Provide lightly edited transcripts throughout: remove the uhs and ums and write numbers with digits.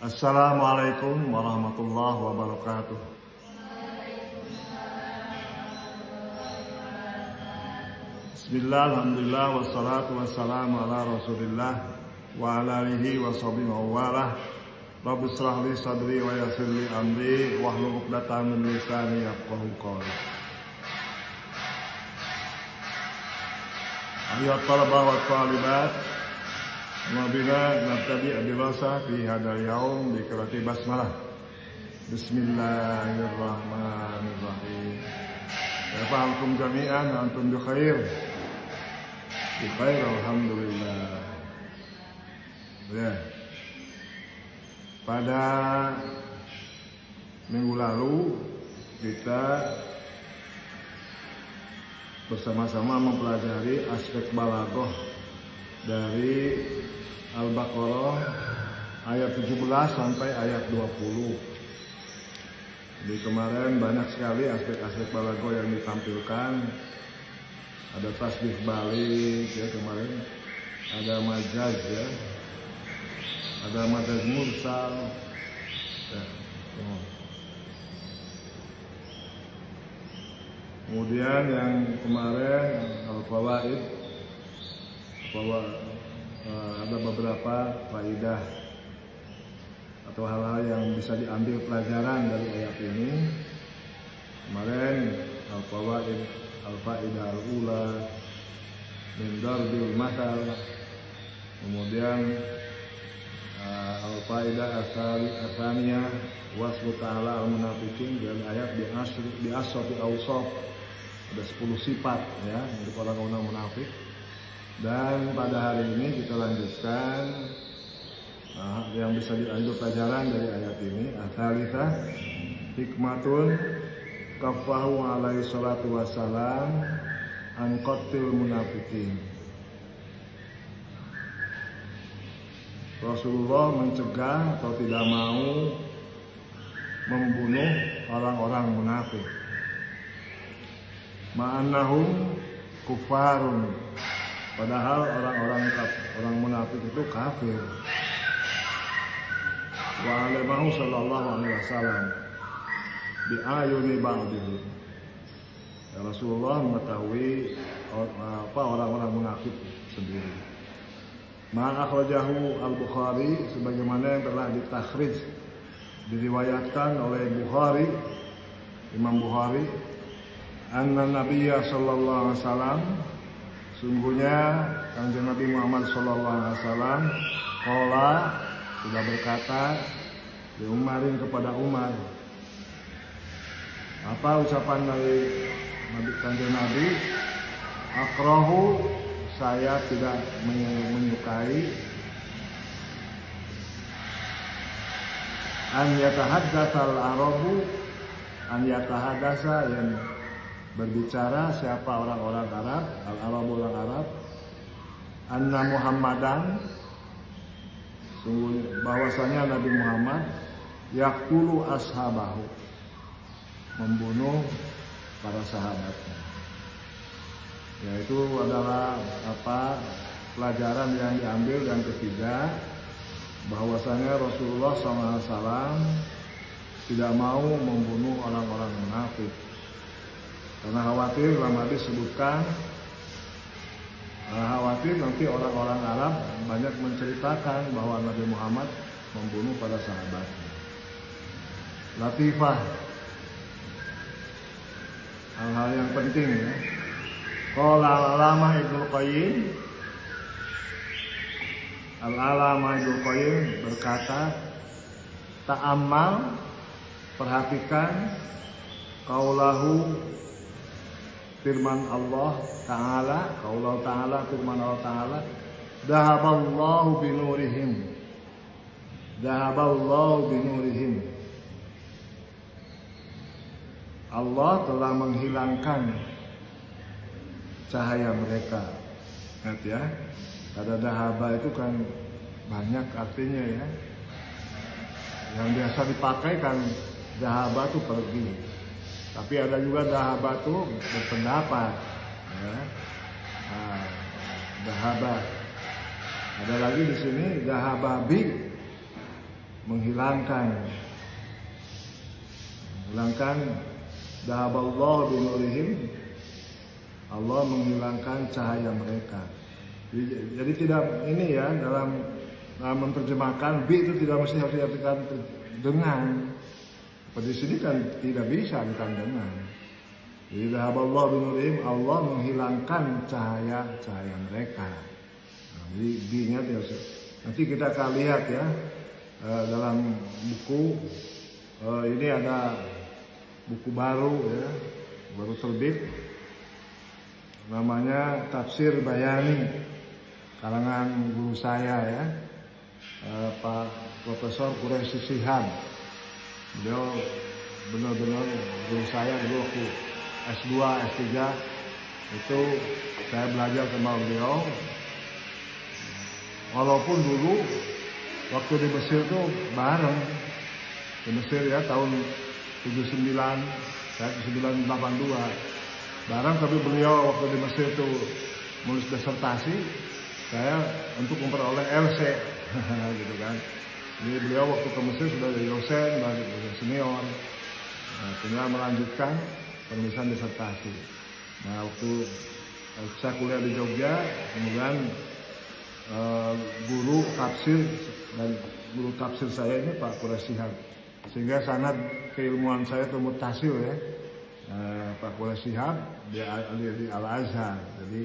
Assalamualaikum warahmatullahi wabarakatuh. Bismillah, alhamdulillah, wassalatu wassalamu ala rasulillah wa ala alihi wa sahbihi wa walah. Rabbi shrah li sadri wa yassir li amri wahlul 'uqdatam min lisani yafqahu qawli. Ayyuhat talabah wa talibat, Mabila nabtadi adirasa fi hadal yaum bi qiraati basmalah. Bismillahirrahmanirrahim. Yafa'alkum jami'an antum bi khair. Bi khair alhamdulillah. Ya. Pada minggu lalu kita bersama-sama mempelajari aspek balaghah dari Al-Baqarah ayat 17 sampai ayat 20. Jadi kemarin banyak sekali aspek-aspek balaghah yang ditampilkan. Ada tasbih balik ya kemarin, ada majaz ya, ada majaz mursal ya. Kemudian yang kemarin al-fawaid, bahwa ada beberapa faidah atau hal-hal yang bisa diambil pelajaran dari ayat ini. Kemarin al-fawaid, al-faidah al-ula min darbil masal, kemudian al-faidah asaliyah wasfu ta'ala al-munafiqin, dari ayat di ashafi awsaf, ada 10 sifat ya untuk orang-orang munafik. Dan pada hari ini kita lanjutkan yang bisa diambil pelajaran dari ayat ini. Ats-tsalitsah hikmatun kaffahu alaihi salatu wassalam an qatil munafiqin. Rasulullah mencegah atau tidak mau membunuh orang-orang munafik. Ma'annahum kufarun, padahal orang munafik itu kafir. Wa alamahu sallallahu alaihi wasallam bi ayuni ba'dihi. Ya, Rasulullah mengetahui orang-orang munafik sendiri. Ma akhrajahu al-Bukhari, sebagaimana yang telah ditakhrij, diriwayatkan oleh Bukhari, Imam Bukhari, anna Nabiyya sallallahu alaihi wasallam, sungguhnya Kanjeng Nabi Muhammad sallallahu alaihi wasallam qala, sudah berkata di Umarin kepada Umar. Apa ucapan dari Kanjeng Nabi? Akrahu, saya tidak menyukai, an yatahaddatsal arabu, an yatahaddasa, yang berbicara siapa orang-orang Arab, al-arabu orang Arab, anna Muhammadan, sungguh bahwasanya Nabi Muhammad yaqtulu ashabahu, membunuh para sahabatnya. Yaitu adalah pelajaran yang diambil. Dan ketiga, bahwasanya Rasulullah SAW tidak mau membunuh orang-orang munafik karena khawatir, dalam hadis disebutkan khawatir nanti orang-orang Arab banyak menceritakan bahwa Nabi Muhammad membunuh para sahabatnya. Latifah, hal-hal yang penting ya. Qala al-Alamah Ibnu Qayyim, Al-Alamah Ibnu Qayyim berkata, ta'ammal, perhatikan, qaulahu, firman Allah Ta'ala, qaulahu Ta'ala, firman Allah Ta'ala, dahaballahu binurihim, dahaballahu binurihim, Allah telah menghilangkan cahaya mereka. Ingat ya, kata dahaba itu kan banyak artinya ya. Yang biasa dipakai kan dahaba itu pergi. Tapi ada juga dahaba itu berpendapat ya. Dahaba. Ada lagi di sini dahababi. menghilangkan dhahaballahu binurihim, Allah menghilangkan cahaya mereka. Jadi tidak ini ya, dalam menerjemahkan bi itu tidak mesti harus diartikan dengan. Di sini kan tidak bisa artikan dengan. Jadi dhahaballahu binurihim, Allah menghilangkan cahaya mereka. Nah, jadi bi-nya tidak. Nanti kita akan lihat ya dalam buku ini ada buku baru ya, baru terbit, namanya Tafsir Bayani, karangan guru saya ya, Pak Profesor Quraisy Shihab. Beliau benar-benar guru saya dulu waktu S2, S3 itu saya belajar sama beliau. Walaupun dulu waktu di Mesir tuh bareng di Mesir ya, tahun 79, saya 1982 bareng, tapi beliau waktu di Mesir tuh menulis disertasi, saya untuk memperoleh LC gitu kan. Jadi beliau waktu ke Mesir sudah jadi dosen, sudah senior, tinggal melanjutkan penulisan disertasi. Nah waktu saya kuliah di Jogja, kemudian guru tafsir saya ini Pak Quraisy Shihab, sehingga sanad keilmuan saya itu mutasil ya. Pak Quraisy Shihab dia di Al-Azhar, jadi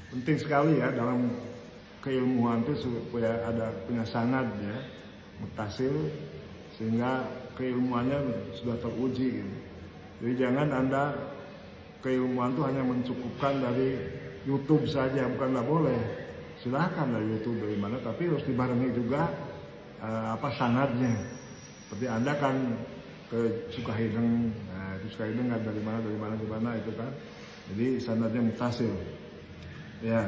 penting sekali ya dalam keilmuan itu supaya ada punya sanad ya, mutasil, sehingga keilmuannya sudah teruji gitu. Jadi jangan Anda keilmuan itu hanya mencukupkan dari YouTube saja, bukanlah boleh. Silahkan dari YouTube dari mana, tapi harus dibarengi juga sanadnya. Seperti Anda kan ke Sukahideng, nah itu Sukahideng nggak dari mana itu kan. Jadi sanadnya mutasil. Ya.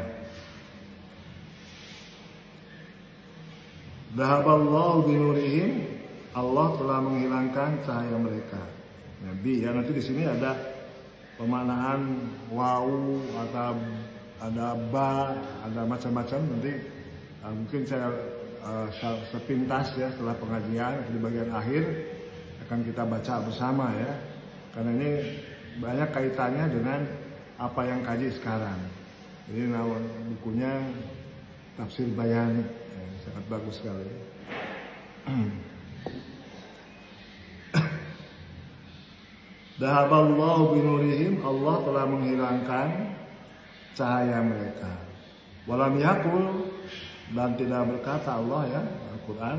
Dhahaballahu binurihim, Allah telah menghilangkan cahaya mereka. Nabi ya, nanti di sini ada pemaknaan wau atau ada ba, ada macam-macam, nanti mungkin saya sepintas ya setelah pengajian di bagian akhir akan kita baca bersama ya, karena ini banyak kaitannya dengan apa yang kaji sekarang. Jadi nama bukunya Tafsir Bayani, sangat bagus sekali. Dhahaballahu binurihim, Allah telah menghilangkan cahaya mereka. Walam yakul, dan tidak berkata Allah ya, Al-Quran,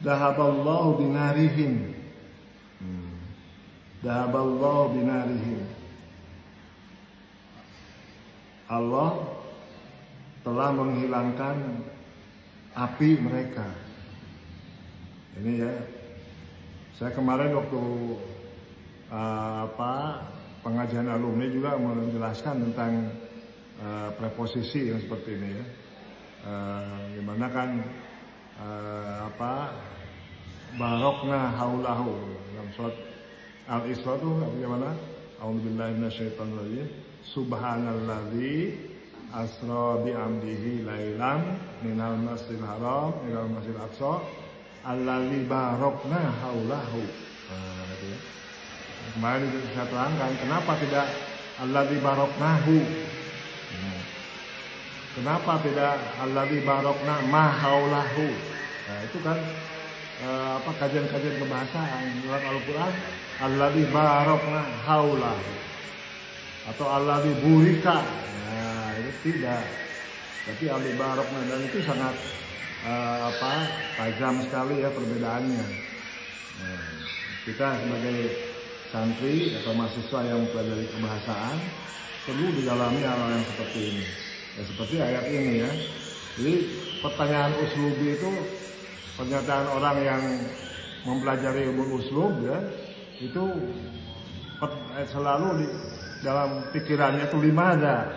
dhahaballahu binarihim. Dhahaballahu binarihim, Allah telah menghilangkan api mereka. Ini ya, saya kemarin waktu pengajian alumni juga menjelaskan tentang preposisi yang seperti ini ya. Gimana kan barokna haulahu dalam surat Al-Isra itu bagaimana? A'udzubillahi minasyaitonirrajim. Subhanalladzi asra bi amdihi lailan minal masjidil haram ilal masjidil aqsa alladzi barokna haulahu. Gitu ya. Kemarin saya terangkan kenapa tidak alladzi baroknahu. Kenapa tidak alladzi barokna ma haulahu. Nah, itu kan kajian-kajian kebahasaan dalam Al-Qur'an, alladzi barokna haulahu atau alladzi burika. Nah, itu tidak. Tapi alladzi barokna, dan itu sangat tajam sekali ya perbedaannya. Nah, kita sebagai santri atau mahasiswa yang mempelajari kebahasaan perlu didalami hal yang seperti ini. Ya, seperti ayat ini ya. Jadi pertanyaan uslubi itu pernyataan orang yang mempelajari ilmu uslub ya, itu selalu di dalam pikirannya itu limada,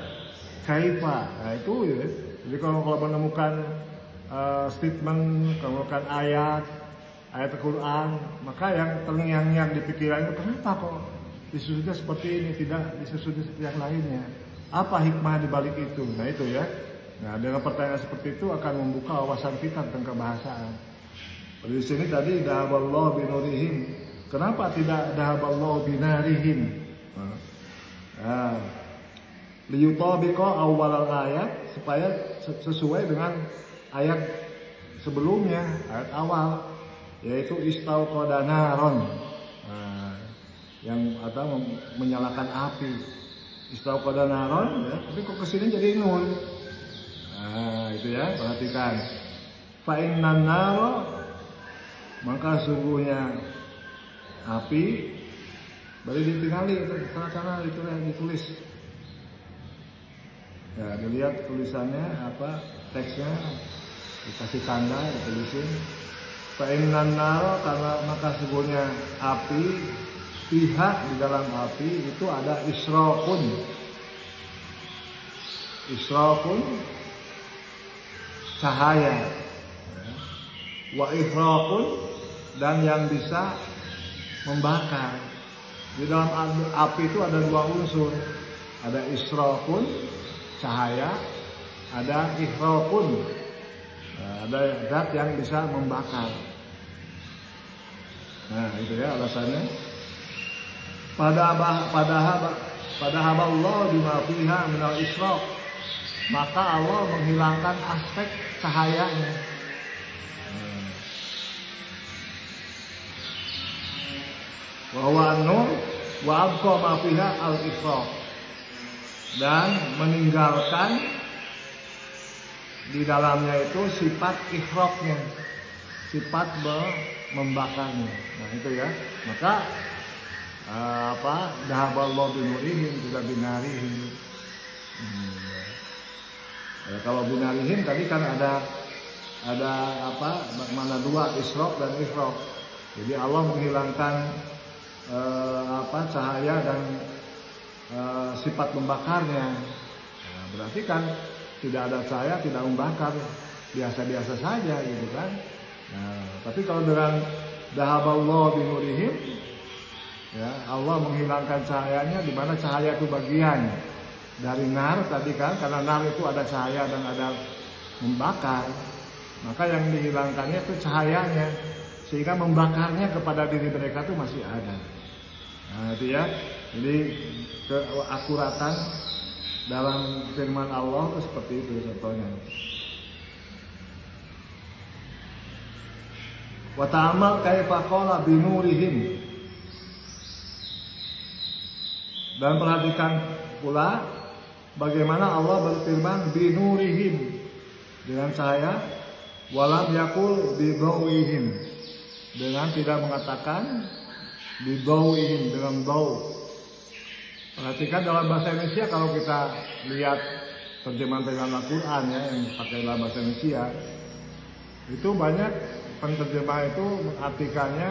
kaifa. Nah itu ya. Jadi kalau menemukan statement, kalau menemukan ayat Al-Quran, maka yang terngiang-ngiang di pikiran itu, kenapa kok disusunnya seperti ini, tidak disusun seperti yang lainnya? Apa hikmah di balik itu? Nah itu ya. Nah, dengan pertanyaan seperti itu akan membuka wawasan kita tentang kebahasaan. Di sini tadi dahaballahu binurihim. Kenapa tidak dahaballahu binarihim? Nah, liyutabiqa awwalal ayat, supaya sesuai dengan ayat sebelumnya, ayat awal, yaitu istauqada naron. Nah, yang atau menyalakan api. Istauqada naron, ya, tapi kok kesini jadi nul. Nah, itu ya, perhatikan. Fa innan naro, maka sungguhnya api, baru ditinggali itu sana itu yang ditulis. Ya, dilihat tulisannya apa, teksnya dikasih tanda, ditulisin. Fa innan naro, karena maka sungguhnya api, pihak di dalam api itu ada israqun. Israqun cahaya, wa ifraqun, dan yang bisa membakar. Di dalam api itu ada dua unsur, ada israqun cahaya, ada ifraqun, ada zat yang bisa membakar. Nah, itu ya alasannya. Padahal Allah bima fiha minal israq, maka Allah menghilangkan aspek cahayanya. Wa huwa an-nur wa abqa ma fiha al-ifraq, dan meninggalkan di dalamnya itu sifat ifraqnya, sifat membakarnya. Nah, itu ya. Maka dahaballahu binurihim, tidak binarihim. Ya, kalau binarihim tadi kan ada mana dua, israq dan ifraq. Jadi Allah menghilangkan cahaya dan sifat membakarnya. Nah, berarti kan tidak ada cahaya, tidak membakar, biasa-biasa saja gitu kan. Nah, tapi kalau dengan dahaballahu binurihim, ya, Allah menghilangkan cahayanya, di mana cahaya itu bagian dari nar tadi kan, karena nar itu ada cahaya dan ada membakar, maka yang dihilangkannya itu cahayanya, sehingga membakarnya kepada diri mereka itu masih ada. Nah, itu ya. Jadi keakuratan dalam firman Allah itu seperti itu contohnya. Wa ta'amal kaifa qala binurihim, dan perhatikan pula bagaimana Allah berfirman binurihim, dengan cahaya, walam yakul bidawihim, dengan tidak mengatakan bidawihim, dengan daw. Perhatikan dalam bahasa Indonesia, kalau kita lihat terjemahan Al-Quran ya, yang pakai dalam bahasa Indonesia, itu banyak penerjemah itu mengartikannya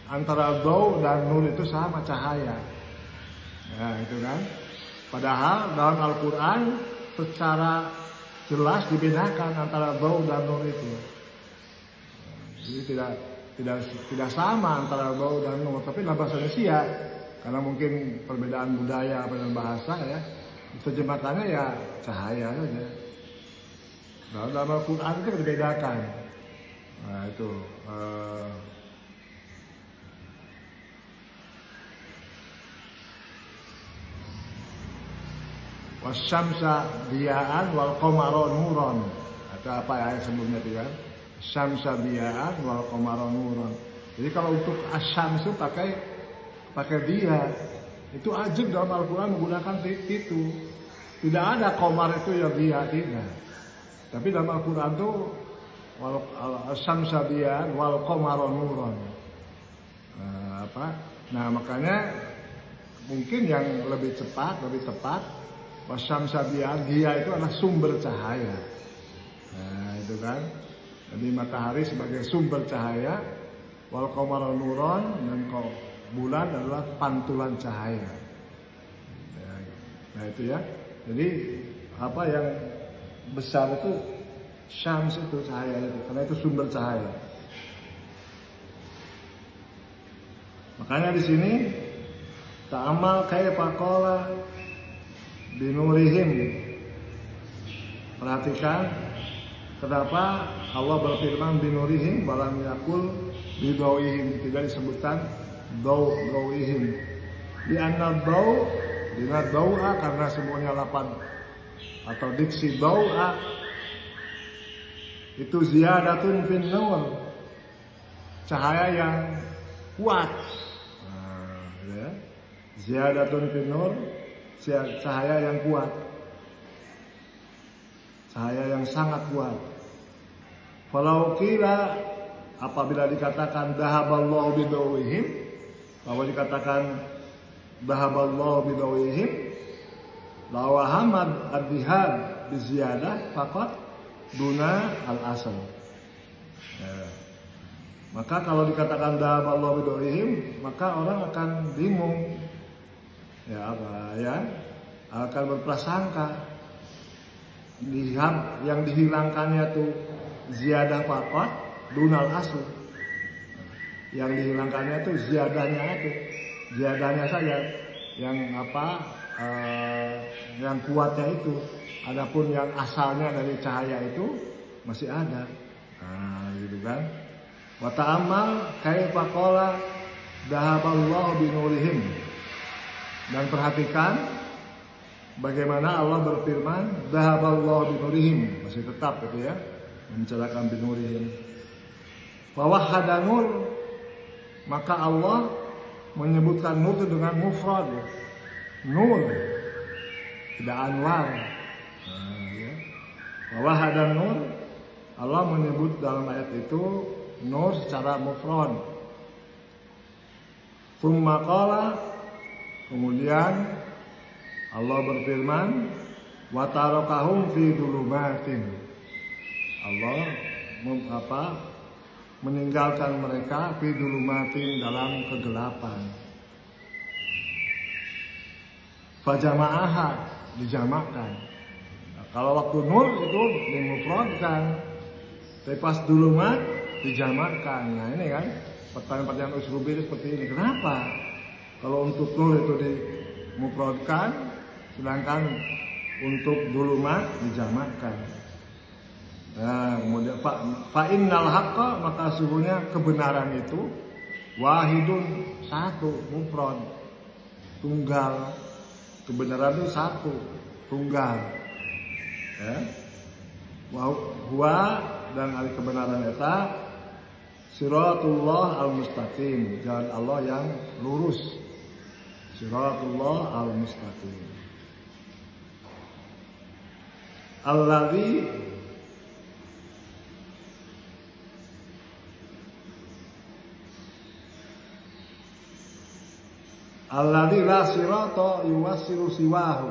antara daw dan nur itu sama, cahaya. Nah, itu kan. Padahal dalam Al-Quran secara jelas dibedakan antara daw dan nur itu. Jadi tidak sama antara daw dan nur. Tapi dalam bahasa Indonesia, karena mungkin perbedaan budaya dan bahasa ya, terjemahannya ya cahaya saja. Nah, dalam Al-Quran itu dibedakan. Nah, itu wasyamsa diya'an wal qamara nuran. Atau apa ya ayat sebelumnya itu kan? Syamsa diya'an wal qamara nuran. Jadi kalau untuk asyamsu pakai dia. Itu ajib dalam Al-Quran menggunakan itu. Tidak ada qamar itu ya dia, tidak. Tapi dalam Al-Quran itu wal syamsa diya'an wal qamara nuran. Nah, makanya mungkin yang lebih tepat wasyamsa diya'an, dia itu adalah sumber cahaya. Nah, itu kan. Jadi matahari sebagai sumber cahaya, wal qamara nuran, dan bulan adalah pantulan cahaya. Nah, itu ya. Jadi apa yang besar itu syams itu cahaya itu, karena itu sumber cahaya. Makanya di sini ta'amal kaifa qala binurihim. Perhatikan kenapa Allah berfirman binurihim walam yakul bidawihim, tidak disebutkan dawihim. Di anna daw dengan dawa karena semuanya lapan atau diksi dawa itu ziyadatun fin nur, cahaya yang kuat. Ya. Ziyadatun fin nur, cahaya yang kuat, cahaya yang sangat kuat. Falau qila, apabila dikatakan dahaballahu bidawihim, bahwa dikatakan dahaballahu bidawihim, lawa hamad ad-dihad biziyadah faqat duna al-asal. Ya. Maka kalau dikatakan dahaballahu bidawihim, maka orang akan bingung. Ya apa ya? Akan berprasangka yang dihilangkannya tuh ziyadah faqat dunal asl. Yang dihilangkannya tuh ziyadahnya saja yang yang kuatnya itu. Adapun yang asalnya dari cahaya itu masih ada. Nah, gitu kan. Wa ta'ammal kaifa qala dahaballahu binurihim. Dan perhatikan bagaimana Allah berfirman dahaballahu binurihim, masih tetap gitu ya, membicarakan binurihim. Wawahhada nur, maka Allah menyebutkan nur itu dengan mufrad, nur, tidak anwar. Ya. Wawahhada nur, Allah menyebut dalam ayat itu nur secara mufrad. Tsumma qala, kemudian Allah berfirman wa tarakahum fi dhulumatin. Allah meninggalkan mereka fi dhulumatin, dalam kegelapan. Fajama'aha, dijamakkan. Nah, kalau waktu nur itu dimufradkan, tapi pas dhulumat dijamakkan. Nah ini kan pertanyaan-pertanyaan uslubi seperti ini. Kenapa kalau untuk nur itu dimufradkan, sedangkan untuk dhulumat dijamakkan? Nah, kemudian fa innal haqqa, maka sesungguhnya kebenaran itu wahidun, satu, mufrad, tunggal. Kebenaran itu satu, tunggal. Ya. Wa dan ari kebenaran eta siratullah al-mustaqim, jalan Allah yang lurus. Siratullah al-mustaqim. Alladzi la sirata yuwassilu siwahu,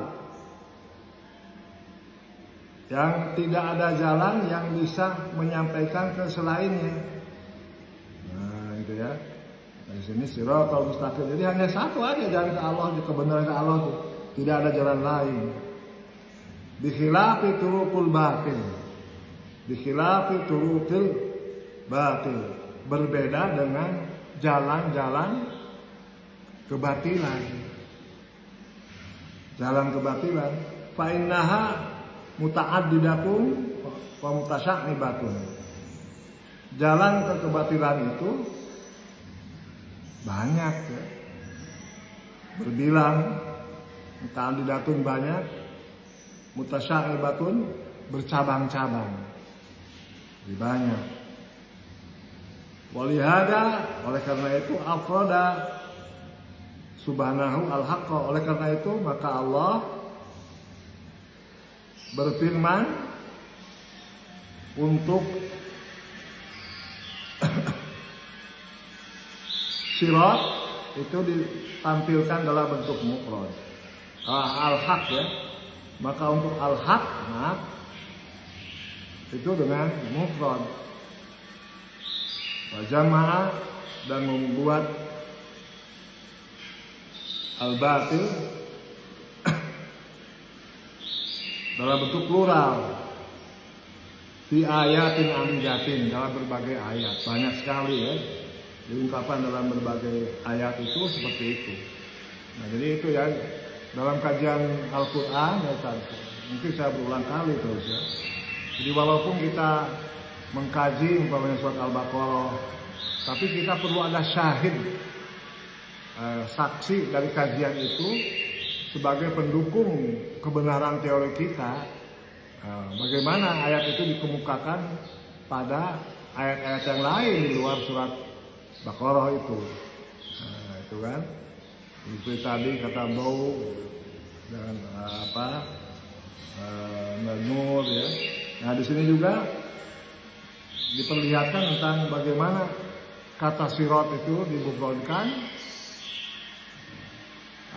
yang tidak ada jalan yang bisa menyampaikan ke selainnya. Nah, itu ya. Di sini siratal mustaqim. Jadi hanya satu aja jalan ke Allah, kebenaran ke Allah itu. Tidak ada jalan lain. Bi khilafi turuqul batil. Bi khilafi turuqil batil. Berbeda dengan jalan-jalan kebatilan. Jalan kebatilan. Fa innaha muta'addidatun wa mutasya'nibatun. Jalan ke kebatilan itu banyak ya. Berbilang, muta'addidatun banyak, mutasya'nibatun bercabang-cabang. Lebih banyak. Walihada, oleh karena itu afroda subhanahu al-haqqa, oleh karena itu maka Allah berfirman untuk sirat itu ditampilkan dalam bentuk mufrad. Al-haq ya. Maka untuk al-haq itu dengan mufrad. Wa jama'a, dan membuat al-batil dalam bentuk plural. Fi ayatin amidatin, dalam berbagai ayat. Banyak sekali ya. Diungkapkan dalam berbagai ayat itu seperti itu. Nah, jadi itu ya dalam kajian Al-Quran ya, mungkin saya berulang kali terus ya. Jadi walaupun kita mengkaji umpamanya surat Al-Baqarah, tapi kita perlu ada syahid, saksi dari kajian itu sebagai pendukung kebenaran teori kita. Bagaimana ayat itu dikemukakan pada ayat-ayat yang lain di luar surat Baqarah itu. Itu kan. Seperti tadi kata bau dan Nur ya. Nah di sini juga diperlihatkan tentang bagaimana kata sirat itu dimufradkan,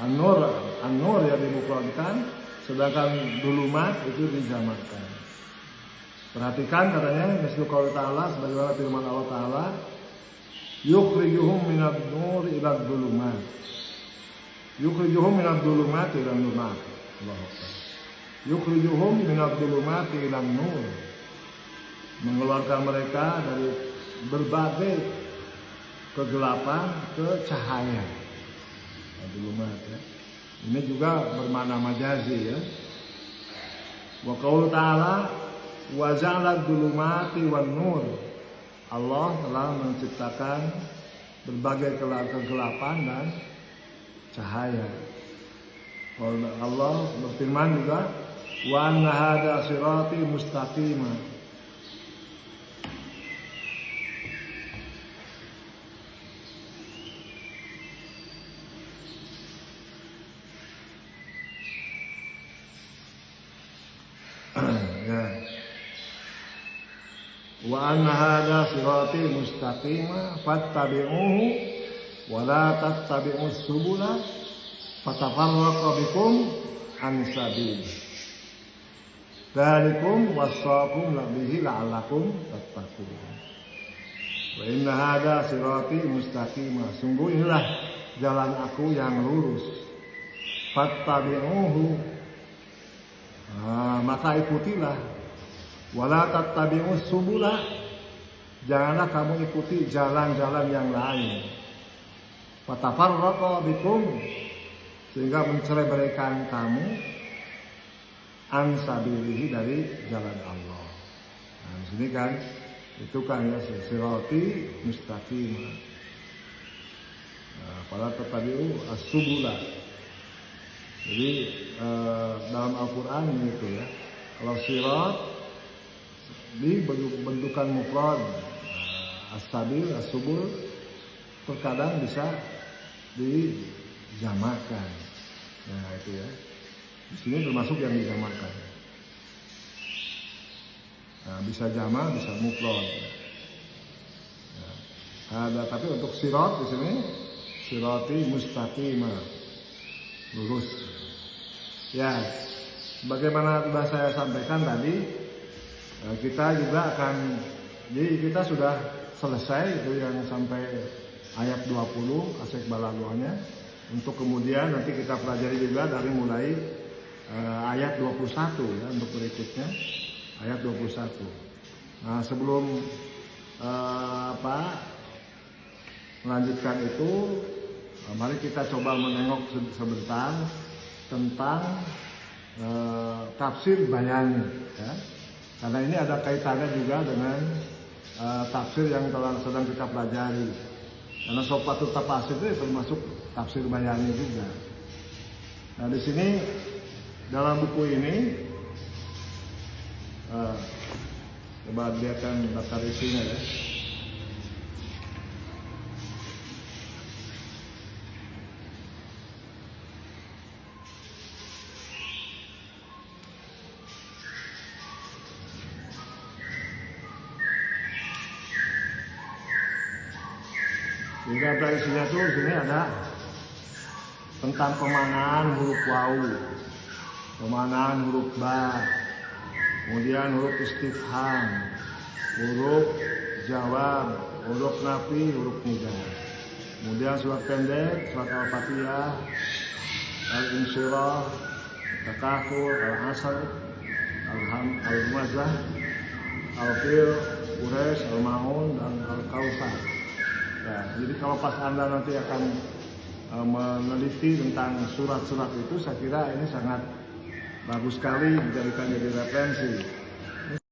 an-nur ya dimufradkan, sedangkan dulumat itu dijamakkan. Perhatikan katanya misal qaul ta'ala, sebagaimana firman Allah Ta'ala, yukhrijuhum minad nur ila dhulumat. Yukhrijuhum minad dhulumat ila nur. Allahu Akbar. Yukhrijuhum minad dhulumat ila nur. Mengeluarkan mereka dari berbagai kegelapan ke cahaya. Dhulumat ya. Ini juga bermakna majazi ya. Wa qaul ta'ala wa ja'ala dhulumati wan nur. Allah telah menciptakan berbagai kegelapan dan cahaya. Allah berfirman juga, wa anna hadza sirati mustaqima. Wa anna hadza sirati mustaqima fattabi'uhu wa la tattabi'us subula fatafarraqa bikum an sabil. Dzalikum wasaqum bihi la'allakum tattaqun. Wa inna hadza sirati mustaqima. Sungguh inilah jalan aku yang lurus. Fattabi'uhu. Maka ikutilah. Wala tattabi'us subula, janganlah kamu ikuti jalan-jalan yang lain. Fatafarraqa bikum, sehingga mencerai-beraikan kamu an sabilihi, dari jalan Allah. Nah, di sini kan itu kan ya sirati mustaqim. Fala tattabi'u as-subula. Jadi dalam Al-Qur'an itu ya, kalau sirat di bentukan mufrad, as-sabil, as-subul terkadang bisa dijamakkan. Nah itu ya, di sini termasuk yang dijamakkan. Nah, bisa jamak, bisa mufrad. Nah, tapi untuk sirat di sini sirati mustaqimah, lurus. Ya, bagaimana sudah saya sampaikan tadi. Kita juga akan, jadi kita sudah selesai itu yang sampai ayat 20 asyik balagohnya. Untuk kemudian nanti kita pelajari juga dari mulai ayat 21 ya, untuk berikutnya ayat 21. Nah sebelum melanjutkan itu, mari kita coba menengok sebentar tentang tafsir bayani ya. Karena ini ada kaitannya juga dengan tafsir yang sedang kita pelajari. Karena sopatul tafsir itu termasuk tafsir bayani juga. Nah di sini dalam buku ini coba lihatkan daftar isinya ya. Jadi dari isinya tuh di sini ada tentang pemaknaan huruf wawu, pemaknaan huruf ba, kemudian huruf istifham, huruf jawab, huruf nafi, huruf nida. Kemudian surat pendek, surat Al-Fatihah, Al-Insyirah, Al-Takafur, Al-Asr, Al-Muazzah, Al-Fil, Quraisy, Al-Maun, dan Al-Kautsar. Ya, jadi kalau pas Anda nanti akan meneliti tentang surat-surat itu, saya kira ini sangat bagus sekali dijadikan jadi referensi.